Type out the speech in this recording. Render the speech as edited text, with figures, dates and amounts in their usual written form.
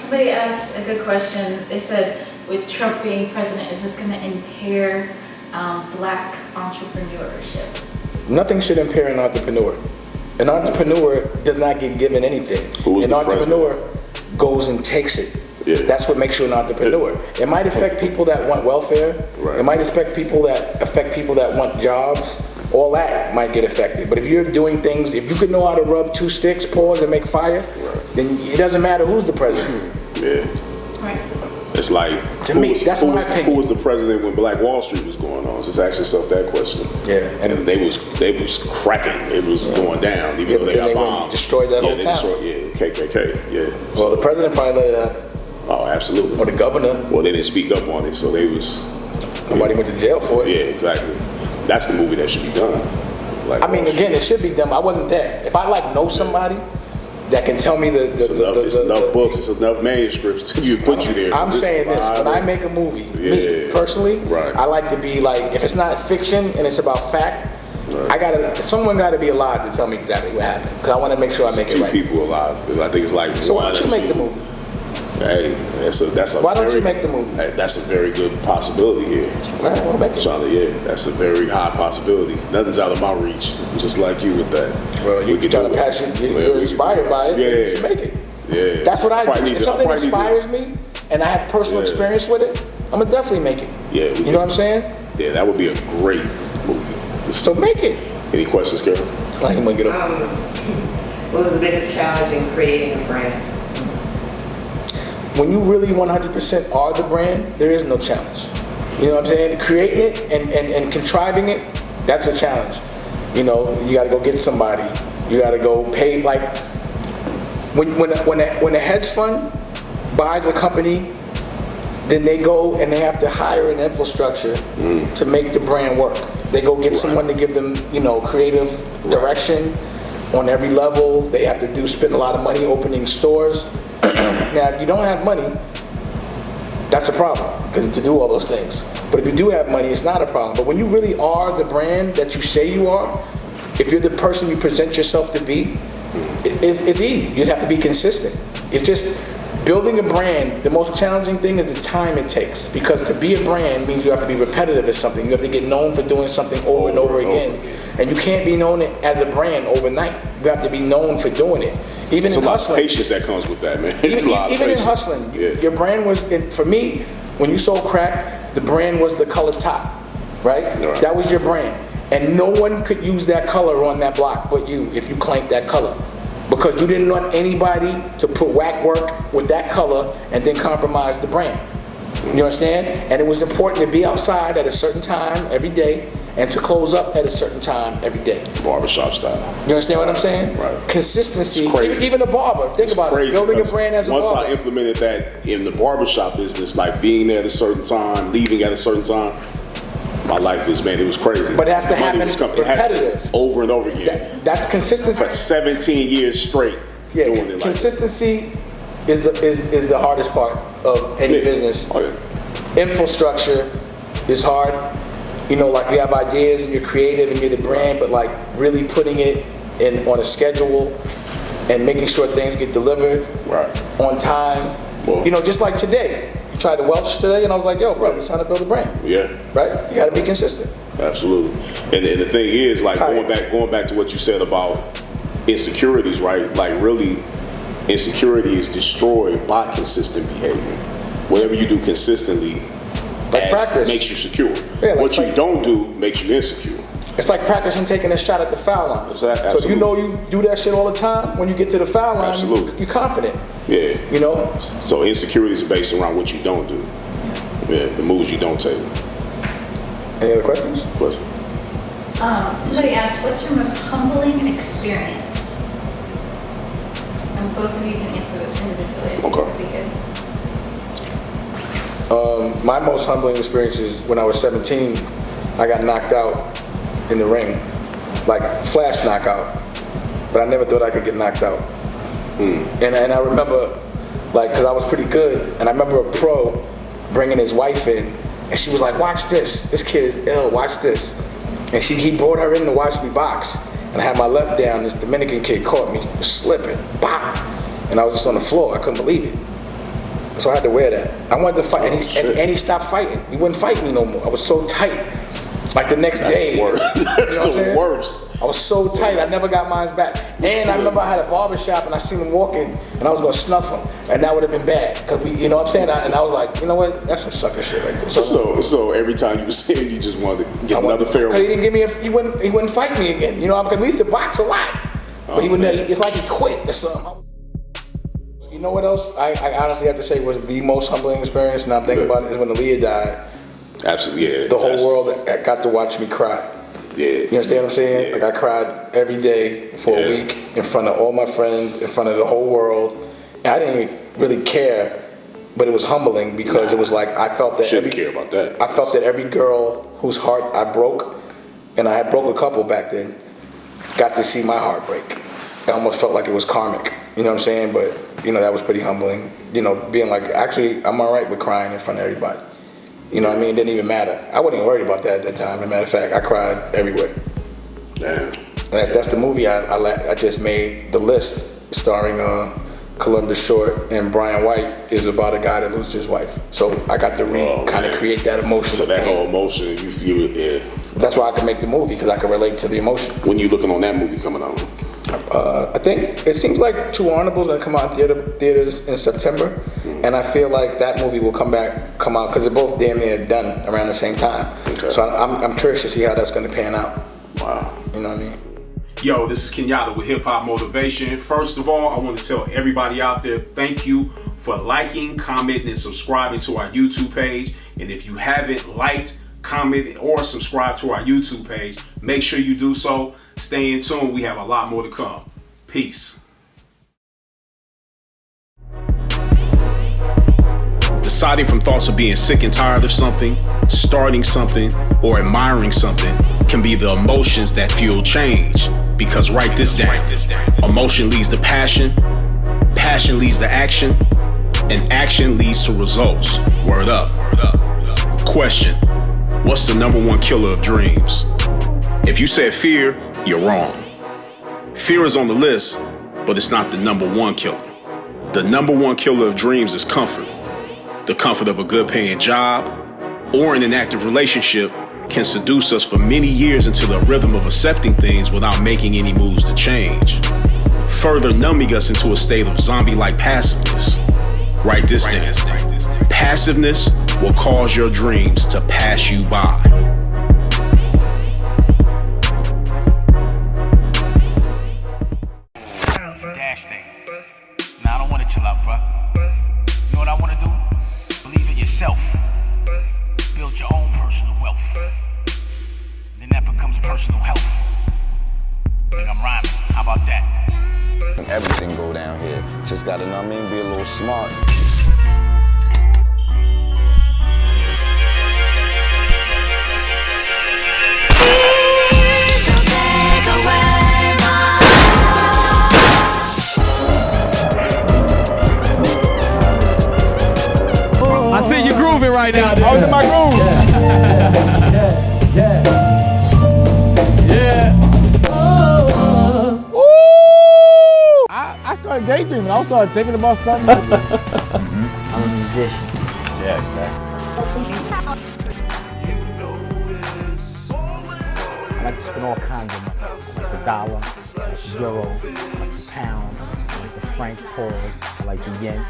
Somebody asked a good question. They said, with Trump being president, is this going to impair black entrepreneurship? Nothing should impair an entrepreneur. An entrepreneur does not get given anything. An entrepreneur goes and takes it. Yeah. That's what makes you an entrepreneur. It might affect people that want welfare. Right. It might affect people that want jobs. All that might get affected. But if you're doing things, if you could know how to rub two sticks, pause, and make fire, then it doesn't matter who's the president. Yeah. Right. It's like, who was the president when Black Wall Street was going on? Just ask yourself that question. Yeah. And they was cracking. It was going down. Even though they got bombed. Destroyed that whole town. KKK. Yeah. Well, the president probably let it happen. Oh, absolutely. Or the governor. Well, they didn't speak up on it, so they was. Nobody went to jail for it. Yeah, exactly. That's the movie that should be done. Like, I mean, again, it should be done. I wasn't there. If I know somebody that can tell me it's enough books, it's enough manuscripts to put you there. I'm saying this, when I make a movie, me personally, I like to be like, if it's not fiction and it's about fact, someone got to be alive to tell me exactly what happened, because I want to make sure I make it right. People alive. I think it's like. So why don't you make the movie? Hey, why don't you make the movie? That's a very good possibility here. All right, we'll make it. That's a very high possibility. Nothing's out of my reach. Just like you with that. Well, you're trying to pass it. You're inspired by it. Yeah, you should make it. Yeah. That's what I do. If something inspires me and I have personal experience with it, I'm gonna definitely make it. Yeah. You know what I'm saying? Yeah, that would be a great movie. So make it. Any questions, Carol? I ain't gonna get up. What was the biggest challenge in creating a brand? When you really 100% are the brand, there is no challenge. You know what I'm saying? Creating it and contriving it, that's a challenge. You know, you got to go get somebody. You got to go pay. Like when a hedge fund buys a company, then they go and they have to hire an infrastructure to make the brand work. They go get someone to give them, creative direction on every level. They have to spend a lot of money opening stores. Now, if you don't have money, that's a problem, because to do all those things. But if you do have money, it's not a problem. But when you really are the brand that you say you are, if you're the person you present yourself to be, it's easy. You just have to be consistent. It's just building a brand. The most challenging thing is the time it takes, because to be a brand means you have to be repetitive at something. You have to get known for doing something over and over again. And you can't be known as a brand overnight. You have to be known for doing it. Even in hustling, there's a lot of patience that comes with that, man. Even in hustling, your brand was, for me, when you sold crack, the brand was the color top, right? That was your brand. And no one could use that color on that block but you, if you claimed that color. Because you didn't want anybody to put whack work with that color and then compromise the brand. You understand? And it was important to be outside at a certain time every day and to close up at a certain time every day. Barbershop style. You understand what I'm saying? Right. Consistency. Even a barber. Think about it. Building a brand as a barber. Once I implemented that in the barbershop business, like being there at a certain time, leaving at a certain time, my life was, it was crazy. But it has to happen repetitive. Over and over again. That consistency. For 17 years straight. Yeah, consistency is the hardest part of any business. Oh, yeah. Infrastructure is hard. Like you have ideas and you're creative and you're the brand, but like really putting it on a schedule and making sure things get delivered on time. Well, just like today. You tried to Welch today and I was like, yo, bro, we're trying to build a brand. Yeah. Right? You got to be consistent. Absolutely. And the thing is, like going back to what you said about insecurities, right? Like really, insecurity is destroyed by consistent behavior. Whatever you do consistently, practice makes you secure. Yeah, what you don't do makes you insecure. It's like practicing taking a shot at the foul line. Exactly. So if you do that shit all the time, when you get to the foul line, you're confident. Yeah. So insecurities are based around what you don't do. Yeah, the moves you don't take. Any other questions? Somebody asked, what's your most humbling experience? And both of you can answer this individually. Okay. My most humbling experience is when I was 17, I got knocked out in the ring, like flash knockout, but I never thought I could get knocked out. And I remember, because I was pretty good, and I remember a pro bringing his wife in, and she was like, watch this kid is ill, watch this. And he brought her in to watch me box, and I had my left down, this Dominican kid caught me slipping, bop, and I was just on the floor, I couldn't believe it. So I had to wear that. I wanted to fight, and he stopped fighting. He wouldn't fight me no more. I was so tight. Like the next day. That's the worst. I was so tight, I never got mine back. And I remember I had a barber shop and I seen him walking and I was gonna snuff him. And that would have been bad. Cause you know what I'm saying? And I was like, you know what? That's some sucker shit right there. So every time you were saying you just wanted to get another fair one. Cause he didn't give me he wouldn't fight me again. You know, because we used to box a lot. But he wouldn't, it's like he quit or something. You know what else I honestly have to say was the most humbling experience, and I'm thinking about it, is when Aaliyah died. Absolutely, yeah. The whole world got to watch me cry. Yeah. You understand what I'm saying? Yeah. Like I cried every day for a week in front of all my friends, in front of the whole world. And I didn't really care, but it was humbling because it was like I felt that Shouldn't care about that. I felt that every girl whose heart I broke, and I had broke a couple back then, got to see my heart break. It almost felt like it was karmic. You know what I'm saying? But you know, that was pretty humbling. You know, being like, actually, I'm all right with crying in front of everybody. You know what I mean? It didn't even matter. I wasn't even worried about that at that time. As a matter of fact, I cried everywhere. Damn. And that's the movie I just made, The List, starring Columbus Short and Brian White, is about a guy that loses his wife. So I got to kind of create that emotion. So that whole emotion, you feel it, yeah. That's why I could make the movie, because I could relate to the emotion. When you looking on that movie coming out? I think it seems like Two Honorables gonna come out in theaters in September, and I feel like that movie will come out because they're both damn near done around the same time. Okay. So I'm curious to see how that's gonna pan out. Wow. You know what I mean? Yo, this is Kenyatta with Hip Hop Motivation. First of all, I want to tell everybody out there, thank you for liking, commenting, and subscribing to our YouTube page. And if you haven't liked, commented, or subscribed to our YouTube page, make sure you do so. Stay in tune. We have a lot more to come. Peace. Deciding from thoughts of being sick and tired of something, starting something, or admiring something can be the emotions that fuel change. Because write this down. Emotion leads to passion, passion leads to action, and action leads to results. Word up. Question: what's the #1 killer of dreams? If you said fear, you're wrong. Fear is on the list, but it's not the #1 killer. The #1 killer of dreams is comfort. The comfort of a good paying job or in an active relationship can seduce us for many years into the rhythm of accepting things without making any moves to change, further numbing us into a state of zombie-like passiveness. Write this down. Passiveness will cause your dreams to pass you by. Dash thing. Now I don't want to chill out, bruh. You know what I want to do? Believe in yourself. Build your own personal wealth. Then that becomes personal health. I think I'm rhyming. How about that? Everything go down here. Just gotta, know what I mean, be a little smart. I see you grooving right now. I was in my groove. Yeah. I started daydreaming. I started thinking about something. I'm a musician. Yeah, exactly. I like to spend all kinds of money. I like the dollar, I like the euro, I like the pound, I like the franc pause, I like the yen.